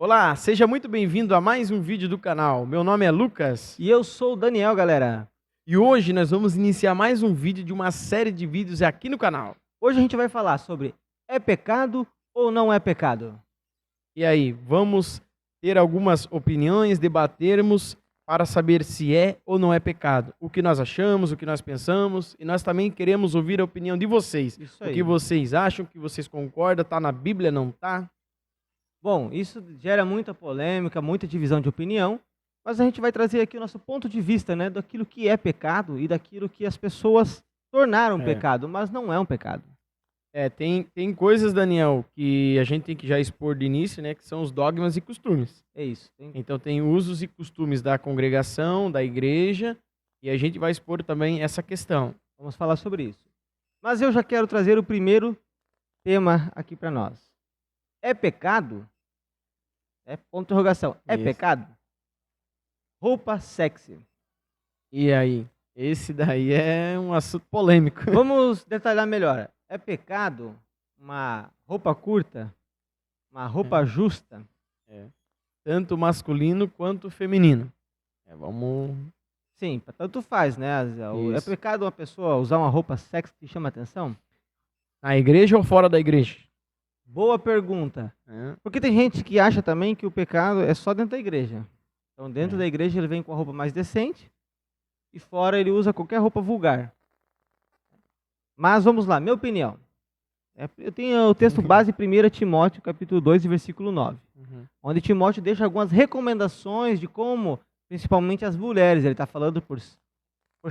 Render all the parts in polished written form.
Olá, seja muito bem-vindo a mais um vídeo do canal. Meu nome é Lucas E eu sou o Daniel, galera. e hoje nós vamos iniciar mais um vídeo de uma série de vídeos aqui no canal. Hoje a gente vai falar sobre é pecado ou não é pecado? E aí, vamos ter algumas opiniões, debatermos para saber se é ou não é pecado. O que nós achamos, o que nós pensamos, e nós também queremos ouvir a opinião de vocês. Isso O aí. que vocês acham, o que vocês concordam, tá na Bíblia, não tá? Bom, isso gera muita polêmica, muita divisão de opinião, mas a gente vai trazer aqui o nosso ponto de vista, né, daquilo que é pecado e daquilo que as pessoas tornaram É. pecado, mas não é um pecado. Tem coisas, Daniel, que a gente tem que já expor de início, né, que são os dogmas e costumes. É isso. Então tem usos e costumes da congregação, da igreja, e a gente vai expor também essa questão. Vamos falar sobre isso. Mas eu já quero trazer o primeiro tema aqui para nós. É pecado? É ponto de interrogação. É Isso. pecado? Roupa sexy. E aí? Esse daí é um assunto polêmico. Vamos detalhar melhor. É pecado uma roupa curta, uma roupa justa? É. Tanto masculino quanto feminino. Vamos... Sim, tanto faz, né? É Isso. pecado uma pessoa usar uma roupa sexy que chama atenção? Na igreja ou fora da igreja? Boa pergunta. É. Porque tem gente que acha também que o pecado é só dentro da igreja. Então, dentro É. da igreja ele vem com a roupa mais decente e fora ele usa qualquer roupa vulgar. Mas vamos lá, minha opinião. Eu tenho o texto base 1 Timóteo, capítulo 2, versículo 9. Uhum. Onde Timóteo deixa algumas recomendações de como, principalmente as mulheres, ele está falando por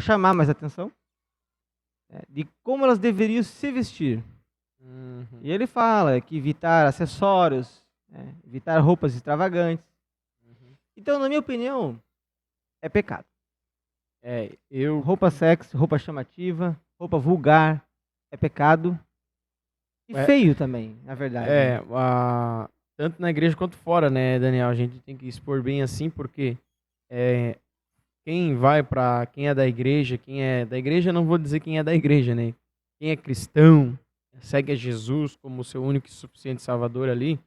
chamar mais atenção, de como elas deveriam se vestir. Uhum. E ele fala que evitar acessórios, evitar roupas extravagantes. Uhum. Então, na minha opinião, é pecado. Roupa sexy, roupa chamativa, roupa vulgar, é pecado. E feio também, na verdade. Tanto na igreja quanto fora, né, Daniel? A gente tem que expor bem assim, porque quem é da igreja, não vou dizer quem é da igreja, né? Quem é cristão, segue a Jesus como seu único e suficiente salvador ali,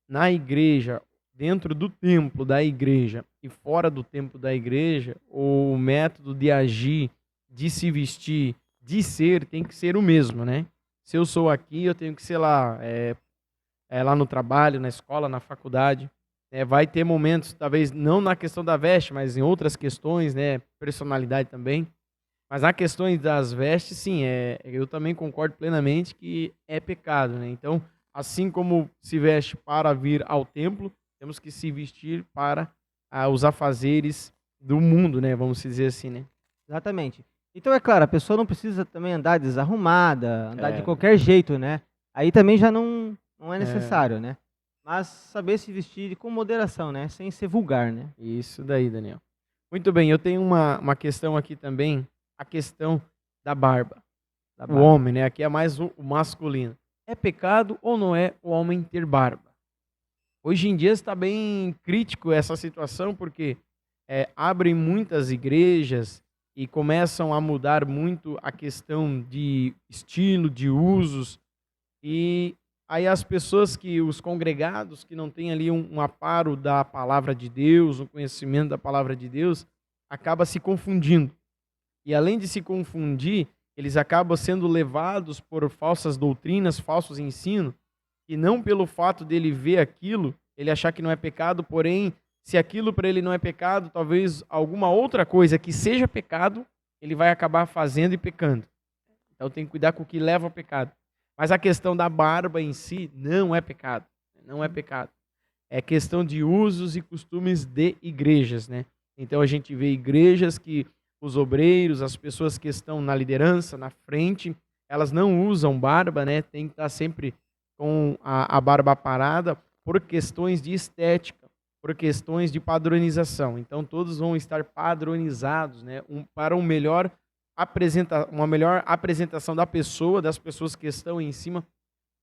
na igreja, dentro do templo da igreja e fora do templo da igreja, o método de agir, de se vestir, de ser, tem que ser o mesmo, né? Se eu sou aqui, eu tenho que ser lá, lá no trabalho, na escola, na faculdade. Vai ter momentos, talvez não na questão da veste, mas em outras questões, né? Personalidade também. Mas na questão das vestes, sim, eu também concordo plenamente que é pecado, né? Então, assim como se veste para vir ao templo, temos que se vestir para os afazeres do mundo, né? Vamos dizer assim, né? Exatamente. Então, é claro, a pessoa não precisa também andar desarrumada, andar de qualquer jeito, né? Aí também já não é necessário, né? Mas saber se vestir com moderação, né? Sem ser vulgar, né? Isso daí, Daniel. Muito bem, eu tenho uma questão aqui também, a questão da barba. O homem, né? Aqui é mais o masculino. É pecado ou não é o homem ter barba? Hoje em dia está bem crítico essa situação, porque abrem muitas igrejas e começam a mudar muito a questão de estilo, de usos, e aí as pessoas os congregados que não têm ali um aparo da palavra de Deus, um conhecimento da palavra de Deus, acaba se confundindo. E além de se confundir, eles acabam sendo levados por falsas doutrinas, falsos ensinos, e não pelo fato dele ver aquilo, ele achar que não é pecado, porém, se aquilo para ele não é pecado, talvez alguma outra coisa que seja pecado, ele vai acabar fazendo e pecando. Então tem que cuidar com o que leva ao pecado. Mas a questão da barba em si não é pecado. Não é pecado. É questão de usos e costumes de igrejas, né? Então a gente vê igrejas que os obreiros, as pessoas que estão na liderança, na frente, elas não usam barba, né? Tem que estar sempre com a barba parada por questões de estética, por questões de padronização. Então todos vão estar padronizados, né? Para uma melhor apresentação da pessoa, das pessoas que estão em cima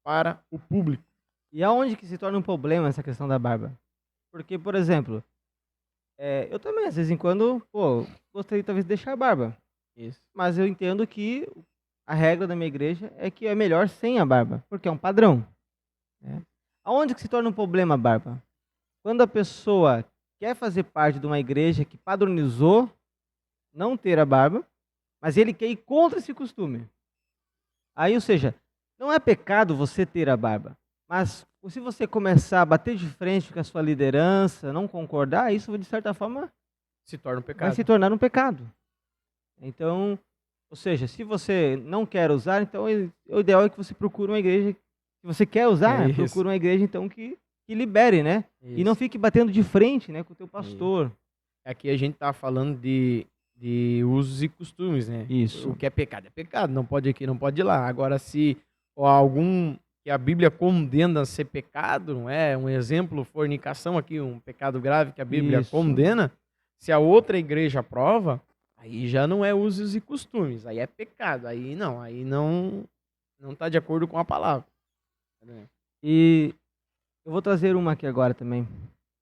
para o público. E aonde que se torna um problema essa questão da barba? Porque, por exemplo, eu também, às vezes em quando, gostaria talvez de deixar a barba. Isso. Mas eu entendo que a regra da minha igreja é que é melhor sem a barba, porque é um padrão. Né? Aonde que se torna um problema a barba? Quando a pessoa quer fazer parte de uma igreja que padronizou não ter a barba, mas ele quer ir contra esse costume. Aí, ou seja, não é pecado você ter a barba, mas se você começar a bater de frente com a sua liderança, não concordar, isso de certa forma Se torna um vai pecado. se tornar um pecado. Então, ou seja, se você não quer usar, então o ideal é que você procure uma igreja. Se você quer usar, isso. procure uma igreja então que libere, né? E não Isso. fique batendo de frente, né, com o teu pastor. Aqui a gente tá falando de usos e costumes, né? Isso. O que é pecado, não pode ir aqui, não pode ir lá. Agora, se algum que a Bíblia condena ser pecado, não é? Um exemplo, fornicação aqui, um pecado grave que a Bíblia Isso. condena, se a outra igreja aprova, aí já não é usos e costumes, aí é pecado, aí não tá de acordo com a palavra. E eu vou trazer uma aqui agora também,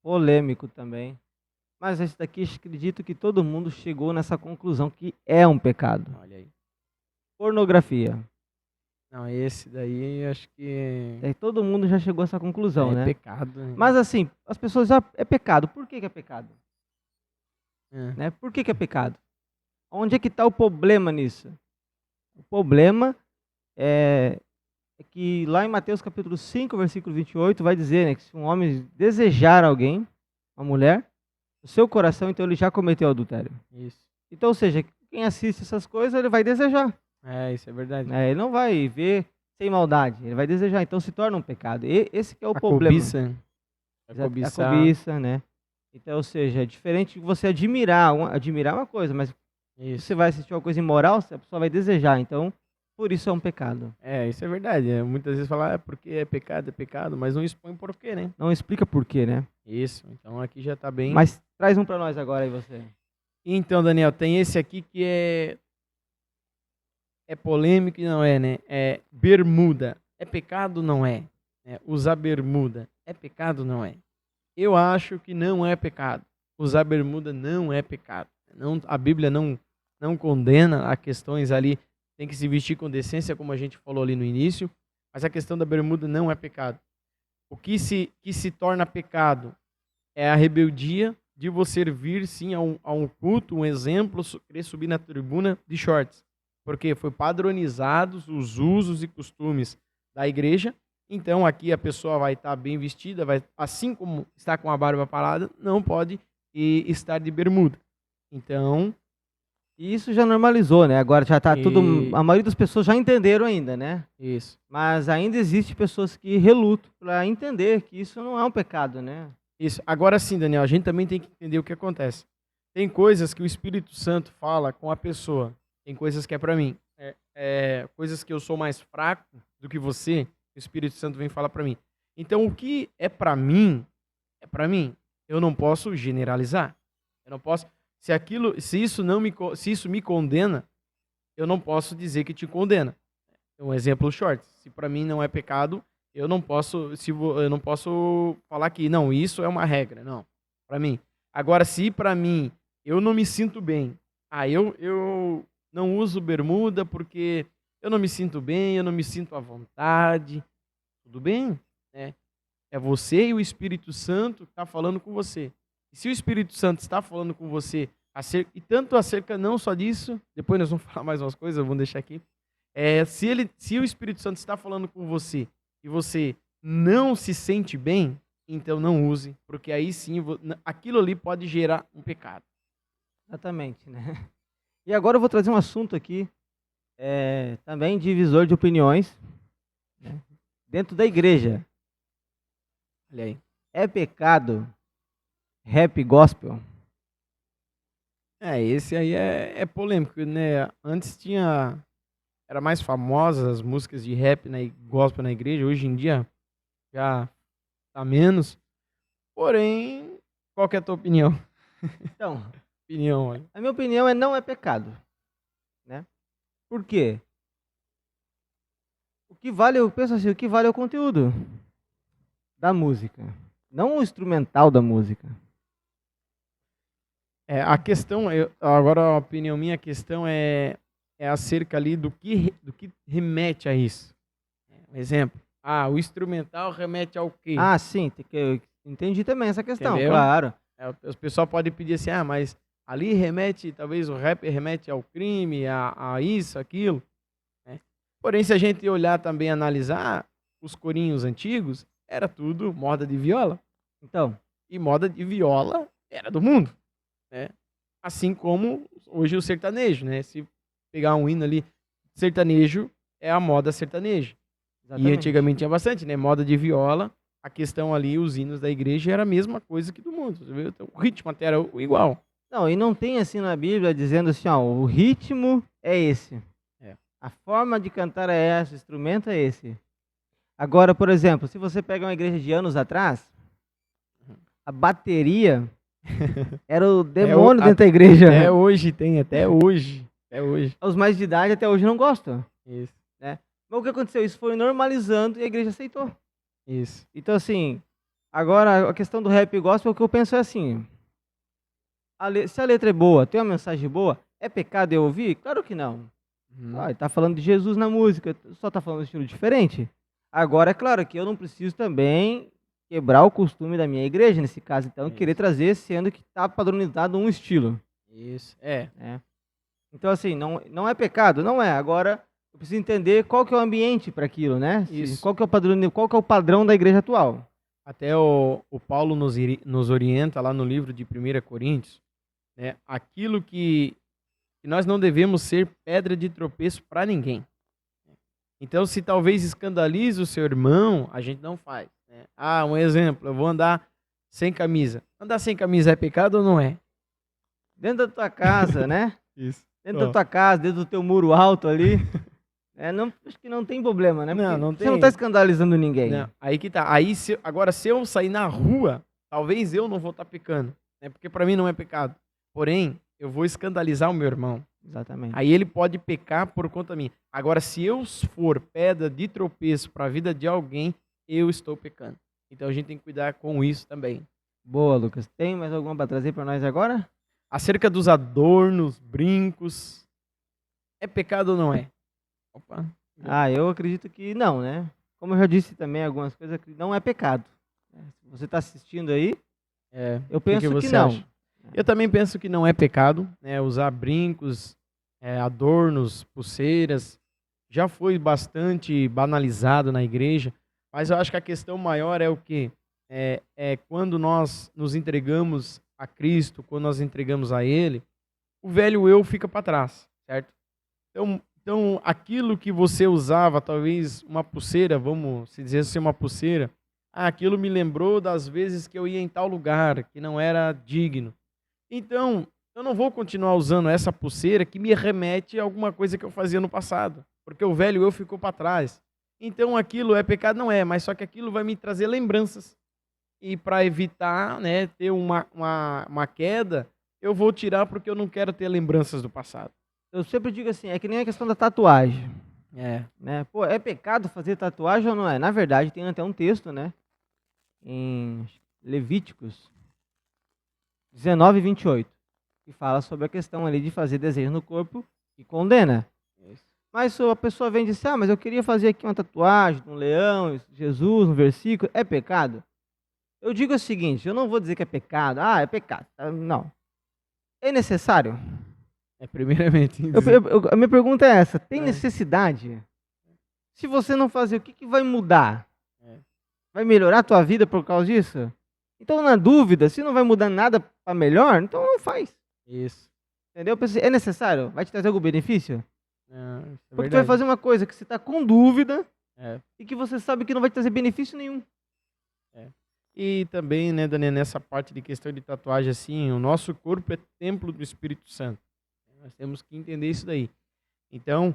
polêmico também. Mas esse daqui, acredito que todo mundo chegou nessa conclusão que é um pecado. Olha aí. Pornografia. Não, esse daí acho que Todo mundo já chegou a essa conclusão, é né? pecado. Né? Mas assim, as pessoas já... É pecado. Por que é pecado? É. Né? Por que é pecado? Onde é que está o problema nisso? O problema é que lá em Mateus capítulo 5, versículo 28, vai dizer, né, que se um homem desejar alguém, uma mulher, no seu coração, então ele já cometeu adultério. Isso. Então, ou seja, quem assiste essas coisas, ele vai desejar. Isso é verdade. Ele não vai ver sem maldade, ele vai desejar. Então se torna um pecado. E esse que é o A problema. cobiça. A A cobiça, né? Então, ou seja, é diferente de você admirar. Admirar é uma coisa, mas Isso. você vai assistir uma coisa imoral, a pessoa vai desejar. Então, por isso é um pecado. Isso é verdade. Muitas vezes falar porque é pecado, mas não expõe por quê, né? Não explica por quê, né? Isso. Então aqui já tá bem. Mas traz um pra nós agora aí, você. Então, Daniel, tem esse aqui que é polêmico e não é, né? É bermuda. É pecado? Não é. Usar bermuda. É pecado? Não é. Eu acho que não é pecado. Usar bermuda não é pecado. Não, a Bíblia não condena a questões ali. Tem que se vestir com decência, como a gente falou ali no início. Mas a questão da bermuda não é pecado. O que se torna pecado é a rebeldia de você vir sim a um culto, um exemplo, querer subir na tribuna de shorts. Porque foi padronizados os usos e costumes da igreja. Então aqui a pessoa vai estar bem vestida, assim como está com a barba parada, não pode estar de bermuda. Então... E isso já normalizou, né? Agora já tá tudo... A maioria das pessoas já entenderam ainda, né? Isso. Mas ainda existe pessoas que relutam para entender que isso não é um pecado, né? Isso. Agora sim, Daniel, a gente também tem que entender o que acontece. Tem coisas que o Espírito Santo fala com a pessoa. Tem coisas que é para mim. Coisas que eu sou mais fraco do que você, o Espírito Santo vem falar para mim. Então, o que é para mim, é para mim. Eu não posso generalizar. Eu não posso... Se isso me condena, eu não posso dizer que te condena. Um exemplo short. Se para mim não é pecado, eu não posso falar que não, isso é uma regra, não. Para mim. Agora, se para mim eu não me sinto bem, eu não uso bermuda porque eu não me sinto bem, eu não me sinto à vontade, tudo bem, né? É você e o Espírito Santo que está falando com você. E se o Espírito Santo está falando com você, e tanto acerca não só disso, depois nós vamos falar mais umas coisas, vamos deixar aqui. Se o Espírito Santo está falando com você e você não se sente bem, então não use, porque aí sim aquilo ali pode gerar um pecado. Exatamente, né? E agora eu vou trazer um assunto aqui, também divisor de opiniões, né? Dentro da igreja. Olha aí. É pecado rap gospel? Esse aí é polêmico, né? Antes era mais famosas as músicas de rap e gospel na igreja, hoje em dia já tá menos. Porém, qual que é a tua opinião? Então, Olha. A minha opinião não é pecado, né? Por quê? Eu penso assim, o que vale é o conteúdo da música, não o instrumental da música. A questão, agora a opinião minha, a questão é acerca ali do que remete a isso. Um exemplo, Ah, o instrumental remete ao quê? Ah, sim, eu entendi também essa questão, Entendeu? claro. O pessoal pode pedir assim, mas ali remete, talvez o rap remete ao crime, a isso, aquilo, né? Porém, se a gente olhar também, analisar, os corinhos antigos, era tudo moda de viola. Então, E moda de viola era do mundo, né? Assim como hoje o sertanejo, né? Se pegar um hino ali, sertanejo é a moda sertaneja. E exatamente. antigamente tinha bastante, né? Moda de viola, a questão ali, os hinos da igreja era a mesma coisa que do mundo, você viu? Então, o ritmo até era igual. Não, e não tem assim na Bíblia dizendo assim, ó, o ritmo é esse. É. A forma de cantar é essa, o instrumento é esse. Agora, por exemplo, se você pega uma igreja de anos atrás, a bateria era o demônio dentro da igreja. Até hoje tem, até hoje. Os mais de idade até hoje não gostam. Isso. Né? Mas o que aconteceu? Isso foi normalizando e a igreja aceitou. Isso. Então, assim, agora a questão do rap gospel, o que eu penso é assim, se a letra é boa, tem uma mensagem boa, é pecado eu ouvir? Claro que não. Ele tá falando de Jesus na música, só tá falando de estilo diferente. Agora, é claro que eu não preciso também quebrar o costume da minha igreja, nesse caso, então, querer trazer, sendo que tá padronizado um estilo. Isso, Então, assim, não é pecado? Não é. Agora, eu preciso entender qual que é o ambiente para aquilo, né? Isso. Qual que é o padrão da igreja atual. Até o Paulo nos orienta lá no livro de 1 Coríntios, né? Aquilo que nós não devemos ser pedra de tropeço para ninguém. Então, se talvez escandalize o seu irmão, a gente não faz, né? Um exemplo, eu vou andar sem camisa. Andar sem camisa é pecado ou não é? Dentro da tua casa, né? Isso. Dentro da tua casa, dentro do teu muro alto ali. Acho que não tem problema, né? Não, não você tem. não tá escandalizando ninguém. Não, aí que tá. Aí, agora, se eu sair na rua, talvez eu não vou estar pecando, né? Porque para mim não é pecado. Porém, eu vou escandalizar o meu irmão. Exatamente. Aí ele pode pecar por conta minha. Agora, se eu for pedra de tropeço para a vida de alguém, eu estou pecando. Então a gente tem que cuidar com isso também. Boa, Lucas. Tem mais alguma para trazer para nós agora? Acerca dos adornos, brincos, é pecado ou não é? Opa. Eu acredito que não, né? Como eu já disse também algumas coisas, que não é pecado. Se você está assistindo aí, eu penso que não. Acha? Eu também penso que não é pecado, né? Usar brincos, adornos, pulseiras, já foi bastante banalizado na igreja, mas eu acho que a questão maior é o quê? É quando nós nos entregamos a Cristo, quando nós entregamos a Ele, o velho eu fica para trás, certo? Então, aquilo que você usava, talvez uma pulseira, vamos se dizer assim, uma pulseira, aquilo me lembrou das vezes que eu ia em tal lugar, que não era digno. Então, eu não vou continuar usando essa pulseira que me remete a alguma coisa que eu fazia no passado, porque o velho eu ficou para trás. Então, aquilo é pecado? Não é, mas só que aquilo vai me trazer lembranças. E para evitar, né, ter uma queda, eu vou tirar porque eu não quero ter lembranças do passado. Eu sempre digo assim, é que nem a questão da tatuagem. Né? Pô, é pecado fazer tatuagem ou não é? Na verdade, tem até um texto, né? Em Levíticos 19:28, que fala sobre a questão ali de fazer desenho no corpo e condena. Mas se a pessoa vem e diz, mas eu queria fazer aqui uma tatuagem de um leão, Jesus, um versículo, é pecado? Eu digo o seguinte, eu não vou dizer que é pecado, é pecado, não. É necessário? Primeiramente. A minha pergunta é essa, tem necessidade? Se você não fazer, o que vai mudar? Vai melhorar a tua vida por causa disso? Então, na dúvida, se não vai mudar nada para melhor, então não faz. Isso. Entendeu? É necessário? Vai te trazer algum benefício? Porque verdade. tu vai fazer uma coisa que você está com dúvida e que você sabe que não vai te trazer benefício nenhum. E também, né, Daniel, nessa parte de questão de tatuagem, assim, o nosso corpo é templo do Espírito Santo. Nós temos que entender isso daí. Então,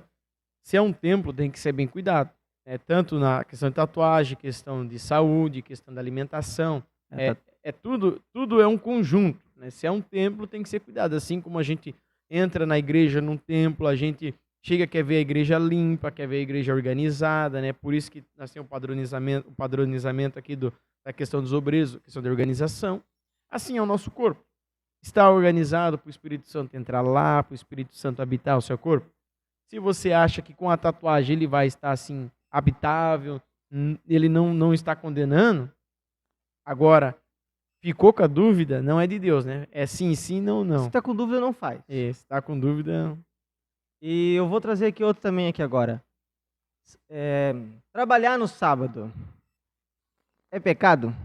se é um templo, tem que ser bem cuidado. Tanto na questão de tatuagem, questão de saúde, questão da alimentação. Tudo é um conjunto. Né? Se é um templo, tem que ser cuidado. Assim como a gente entra na igreja, num templo, a gente chega, quer ver a igreja limpa, quer ver a igreja organizada, né? Por isso que nós temos o padronizamento aqui da questão dos obreiros, questão da organização. Assim é o nosso corpo. Está organizado para o Espírito Santo entrar lá, para o Espírito Santo habitar o seu corpo? Se você acha que com a tatuagem ele vai estar assim, habitável, ele não está condenando. Agora, ficou com a dúvida, não é de Deus, né? É sim, sim, não, não. Se tá com dúvida, não faz. Se está com dúvida... E eu vou trazer aqui outro também aqui agora. Trabalhar no sábado é pecado?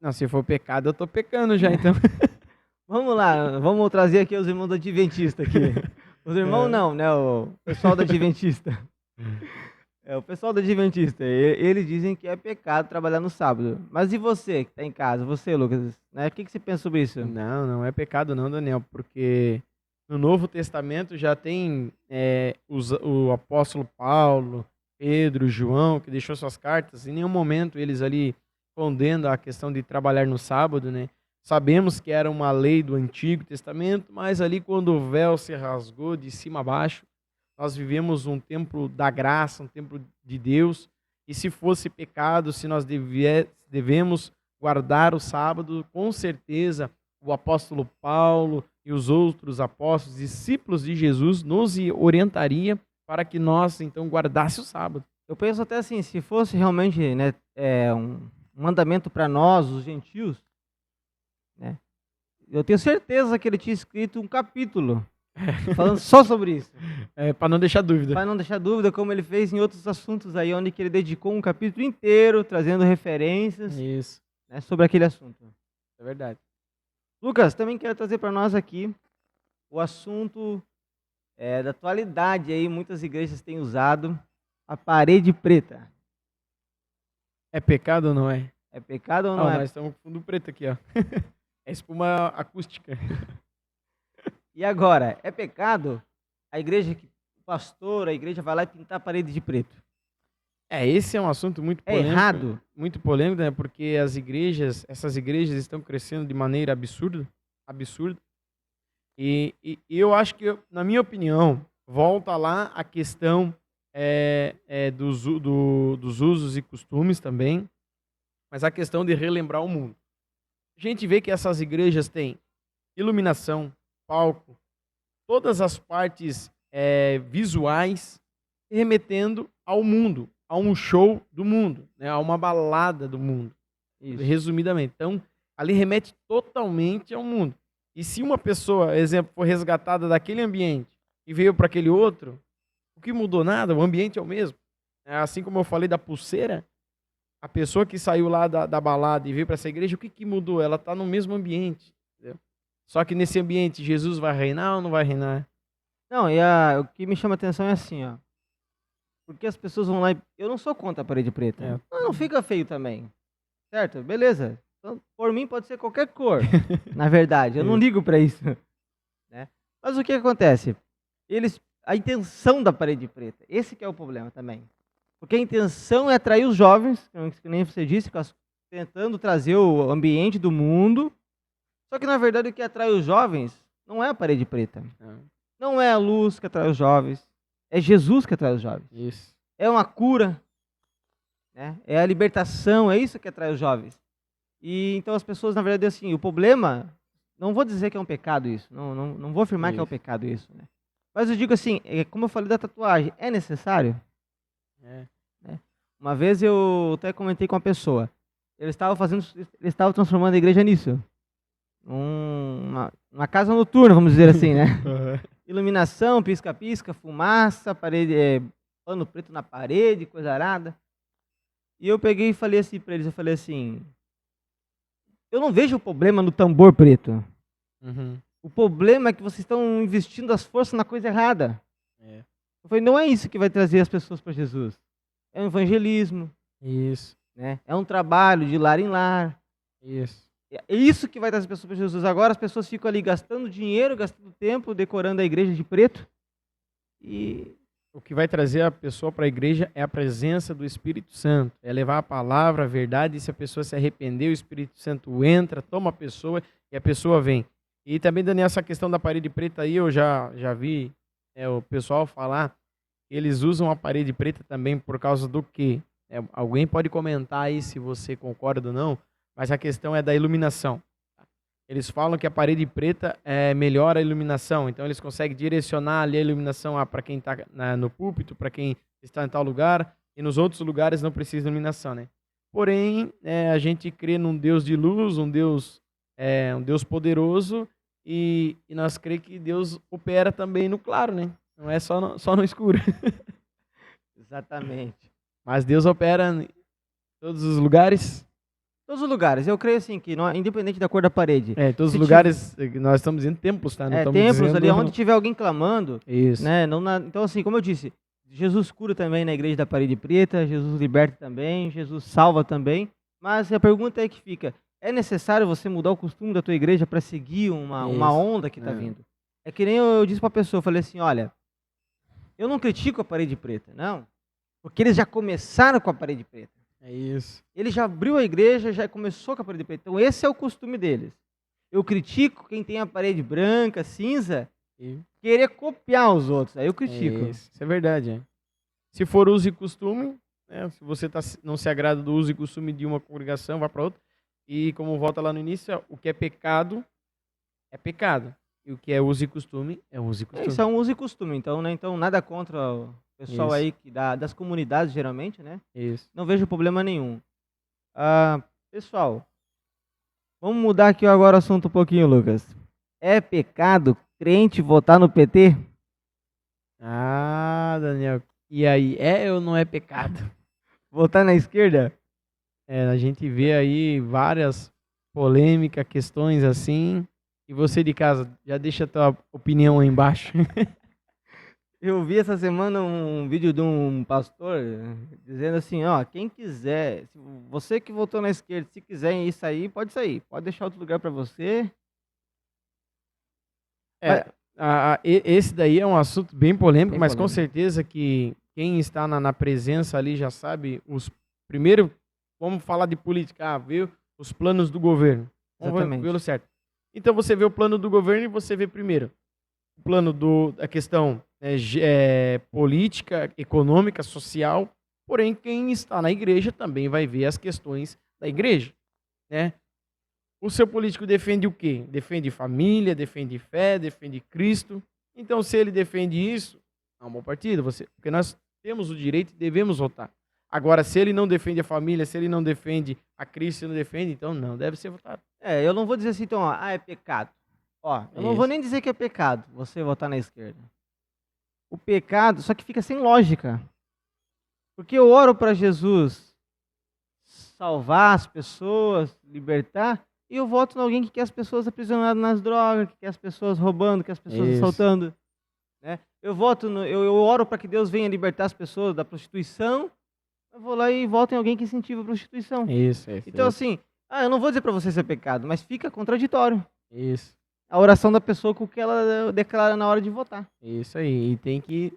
Não, se for pecado, eu tô pecando já, então. Vamos lá, vamos trazer aqui os irmãos da Adventista aqui. Os irmãos não, né? O pessoal da Adventista. O pessoal da Adventista, eles dizem que é pecado trabalhar no sábado. Mas e você que está em casa, você, Lucas, né? O que você pensa sobre isso? Não é pecado não, Daniel, porque no Novo Testamento já tem o apóstolo Paulo, Pedro, João, que deixou suas cartas. Em nenhum momento eles ali condenam a questão de trabalhar no sábado, né? Sabemos que era uma lei do Antigo Testamento, mas ali quando o véu se rasgou de cima a baixo, nós vivemos um tempo da graça, um tempo de Deus, e se fosse pecado, se nós devemos guardar o sábado, com certeza o apóstolo Paulo e os outros apóstolos, discípulos de Jesus, nos orientaria para que nós, então, guardasse o sábado. Eu penso até assim, se fosse realmente, né, um mandamento para nós, os gentios, né, eu tenho certeza que ele tinha escrito um capítulo falando só sobre isso. Para não deixar dúvida. Para não deixar dúvida, como ele fez em outros assuntos aí, onde que ele dedicou um capítulo inteiro, trazendo referências Isso. Né, sobre aquele assunto. É verdade. Lucas, também quero trazer para nós aqui o assunto da atualidade aí, muitas igrejas têm usado a parede preta. É pecado ou não é? É pecado ou não é? Nós estamos com fundo preto aqui, ó. É espuma acústica. E agora, é pecado a igreja, o pastor, a igreja vai lá e pintar a parede de preto? Esse é um assunto muito polêmico. É errado? Muito polêmico, né? Porque essas igrejas estão crescendo de maneira absurda. E eu acho que, na minha opinião, volta lá a questão dos usos e costumes também, mas a questão de relembrar o mundo. A gente vê que essas igrejas têm iluminação, palco, todas as partes visuais remetendo ao mundo, a um show do mundo, né, a uma balada do mundo, isso. Resumidamente. Então, ali remete totalmente ao mundo. E se uma pessoa, exemplo, for resgatada daquele ambiente e veio para aquele outro, o que mudou nada, o ambiente é o mesmo. Assim como eu falei da pulseira, a pessoa que saiu lá da balada e veio para essa igreja, o que mudou? Ela está no mesmo ambiente. Entendeu? Só que nesse ambiente, Jesus vai reinar ou não vai reinar? Não, e o que me chama a atenção é assim, ó. Porque as pessoas vão lá e... Eu não sou contra a parede preta. Não fica feio também. Certo? Beleza. Então, por mim pode ser qualquer cor. Na verdade, eu não ligo para isso. Né? Mas o que acontece? A intenção da parede preta, esse que é o problema também. Porque a intenção é atrair os jovens, que nem você disse, tentando trazer o ambiente do mundo. Só que na verdade o que atrai os jovens não é a parede preta. Não é a luz que atrai os jovens. É Jesus que atrai os jovens. Isso. É uma cura. Né? É a libertação, é isso que atrai os jovens. E então as pessoas, na verdade, assim, o problema, não vou dizer que é um pecado isso, não vou afirmar que é um pecado isso, né? Mas eu digo assim, como eu falei da tatuagem, é necessário? Né? Uma vez eu até comentei com uma pessoa, eles estavam transformando a igreja nisso. Uma casa noturna, vamos dizer assim, né? Iluminação, pisca-pisca, fumaça, parede, pano preto na parede, coisa arada. E eu peguei e falei assim para eles, eu falei assim, eu não vejo o problema no tambor preto. Uhum. O problema é que vocês estão investindo as forças na coisa errada. Eu falei, não é isso que vai trazer as pessoas para Jesus. É um evangelismo. Isso. Né? É um trabalho de lar em lar. Isso. É isso que vai trazer as pessoas para Jesus. Agora as pessoas ficam ali gastando dinheiro, gastando tempo, decorando a igreja de preto. E o que vai trazer a pessoa para a igreja é a presença do Espírito Santo. É levar a palavra, a verdade, e se a pessoa se arrepender, o Espírito Santo entra, toma a pessoa e a pessoa vem. E também, Daniel, essa questão da parede preta aí, eu já vi o pessoal falar, eles usam a parede preta também por causa do quê? Alguém pode comentar aí se você concorda ou não, mas a questão é da iluminação. Eles falam que a parede preta melhora a iluminação, então eles conseguem direcionar ali a iluminação para quem está no púlpito, para quem está em tal lugar, e nos outros lugares não precisa de iluminação, né? Porém, a gente crê num Deus de luz, um Deus poderoso, e nós crê que Deus opera também no claro, né? Não é só no escuro. Exatamente. Mas Deus opera em todos os lugares. Todos os lugares. Eu creio assim que, independente da cor da parede. Todos se os lugares, nós estamos dizendo templos, tá? Não estamos templos dizendo... ali, onde tiver alguém clamando. Isso. Né? Então, assim, como eu disse, Jesus cura também na igreja da parede preta, Jesus liberta também, Jesus salva também. Mas a pergunta é que fica, é necessário você mudar o costume da tua igreja para seguir uma onda que está vindo? É que nem eu disse para a pessoa, eu falei assim, olha, eu não critico a parede preta, não. Porque eles já começaram com a parede preta. É isso. Ele já abriu a igreja, já começou com a parede preta. Então esse é o costume deles. Eu critico quem tem a parede branca, cinza, querer copiar os outros. Aí eu critico. Isso é verdade. É. Se for uso e costume, se você não se agrada do uso e costume de uma congregação, vá para outra. E como volta lá no início, o que é pecado, é pecado. E o que é uso e costume, é uso e costume. Isso é um uso e costume. Então, né? Então nada contra o pessoal aí das comunidades, geralmente, né? Isso. Não vejo problema nenhum. Pessoal, vamos mudar aqui agora o assunto um pouquinho, Lucas. É pecado crente votar no PT? Ah, Daniel. E aí, ou não é pecado? Votar na esquerda? A gente vê aí várias polêmicas, questões assim. E você de casa, já deixa a tua opinião aí embaixo. Eu vi essa semana um vídeo de um pastor dizendo assim, ó, quem quiser, você que votou na esquerda, se quiser ir sair, pode sair. Pode deixar outro lugar para você. Esse daí é um assunto bem polêmico, mas polêmico. Com certeza que quem está na presença ali já sabe primeiro, vamos falar de política, ver os planos do governo. Vamos ver certo. Então você vê o plano do governo e você vê primeiro o plano da questão política, econômica, social, porém quem está na igreja também vai ver as questões da igreja, né? O seu político defende o quê? Defende família, defende fé, defende Cristo. Então, se ele defende isso, é um bom partido, porque nós temos o direito e devemos votar. Agora, se ele não defende a família, se ele não defende a Cristo, não defende, então não deve ser votado. Eu não vou dizer assim, então, é pecado. Eu não vou nem dizer que é pecado você votar na esquerda. O pecado, só que fica sem lógica. Porque eu oro para Jesus salvar as pessoas, libertar, e eu voto em alguém que quer as pessoas aprisionadas nas drogas, que quer as pessoas roubando, que quer as pessoas assaltando. Né? Eu oro para que Deus venha libertar as pessoas da prostituição, eu vou lá e voto em alguém que incentiva a prostituição. Então assim, eu não vou dizer para você se é pecado, mas fica contraditório. Isso. A oração da pessoa com o que ela declara na hora de votar. Isso aí, e tem que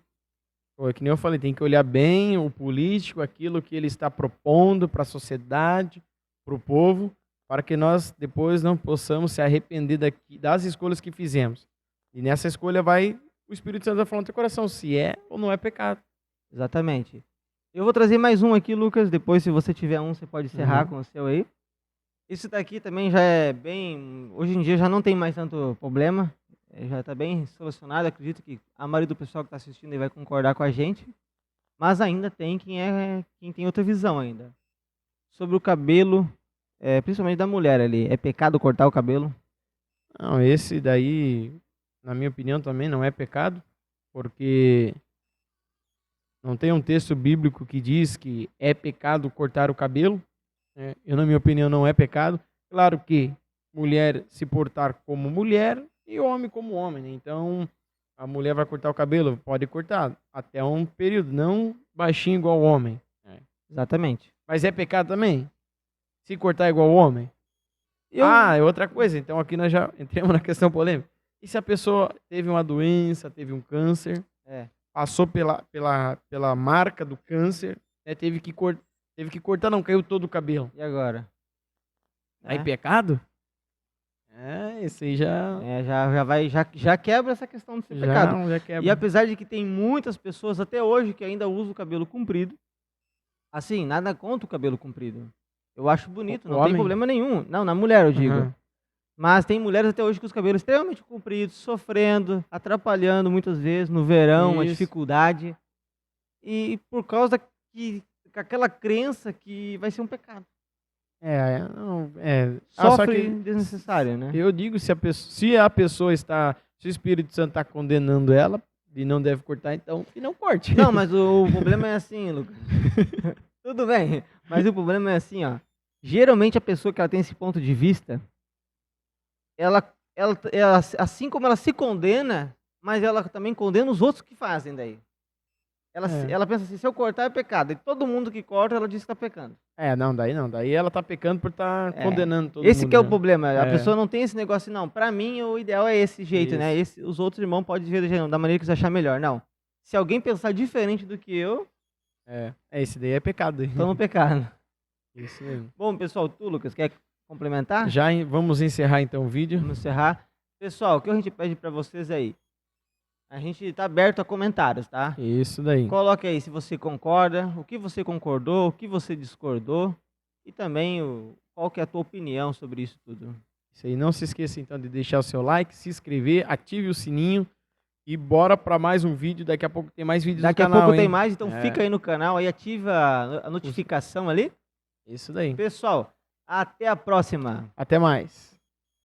nem eu falei, tem que olhar bem o político, aquilo que ele está propondo para a sociedade, para o povo, para que nós depois não possamos se arrepender das escolhas que fizemos. E nessa escolha o Espírito Santo vai falar no teu coração se é ou não é pecado. Exatamente. Eu vou trazer mais um aqui, Lucas, depois se você tiver um, você pode encerrar com o seu aí. Esse daqui também já é bem... Hoje em dia já não tem mais tanto problema, já está bem solucionado, acredito que a maioria do pessoal que está assistindo aí vai concordar com a gente, mas ainda tem quem tem outra visão ainda. Sobre o cabelo, principalmente da mulher ali, é pecado cortar o cabelo? Não, esse daí, na minha opinião também não é pecado, porque não tem um texto bíblico que diz que é pecado cortar o cabelo. Eu, na minha opinião, não é pecado. Claro que mulher se portar como mulher e homem como homem, né? Então, a mulher vai cortar o cabelo, pode cortar até um período, não baixinho igual o homem. Exatamente. Mas é pecado também? Se cortar igual o homem? É outra coisa. Então, aqui nós já entramos na questão polêmica. E se a pessoa teve uma doença, teve um câncer, passou pela marca do câncer, teve que cortar, não, caiu todo o cabelo. E agora? Aí pecado? Esse aí já quebra essa questão de ser pecado. Já quebra. E apesar de que tem muitas pessoas até hoje que ainda usam o cabelo comprido, assim, nada contra o cabelo comprido. Eu acho bonito, não tem problema nenhum. Não, na mulher eu digo. Mas tem mulheres até hoje com os cabelos extremamente compridos, sofrendo, atrapalhando muitas vezes no verão, uma dificuldade. E por causa que com aquela crença que vai ser um pecado. Só Sofre que desnecessário, né? eu digo, se a pessoa está, se o Espírito Santo está condenando ela e não deve cortar, então que não corte. Não, mas o problema é assim, Lucas. Tudo bem, mas o problema é assim, ó. Geralmente a pessoa que ela tem esse ponto de vista, ela assim como ela se condena, mas ela também condena os outros que fazem daí. Ela pensa assim, se eu cortar é pecado. E todo mundo que corta, ela diz que está pecando. Não, daí não. Daí ela tá pecando por estar condenando todo Esse mundo. que é o né? problema. A pessoa não tem esse negócio, não. Pra mim, o ideal é esse jeito, né? Os outros irmãos podem ver da maneira que eles achar melhor. Não. Se alguém pensar diferente do que eu... Esse daí é pecado. Estão no pecado. Isso mesmo. Bom, pessoal, tu, Lucas, quer complementar? Vamos encerrar então o vídeo. Vamos encerrar. Pessoal, o que a gente pede pra vocês aí? A gente tá aberto a comentários, tá? Isso daí. Coloque aí se você concorda, o que você concordou, o que você discordou e também qual que é a tua opinião sobre isso tudo. Isso aí. Não se esqueça então de deixar o seu like, se inscrever, ative o sininho e bora para mais um vídeo. Daqui a pouco tem mais vídeos no canal. Daqui a pouco tem mais, então fica aí no canal, aí ativa a notificação ali. Isso daí. Pessoal, até a próxima. Até mais.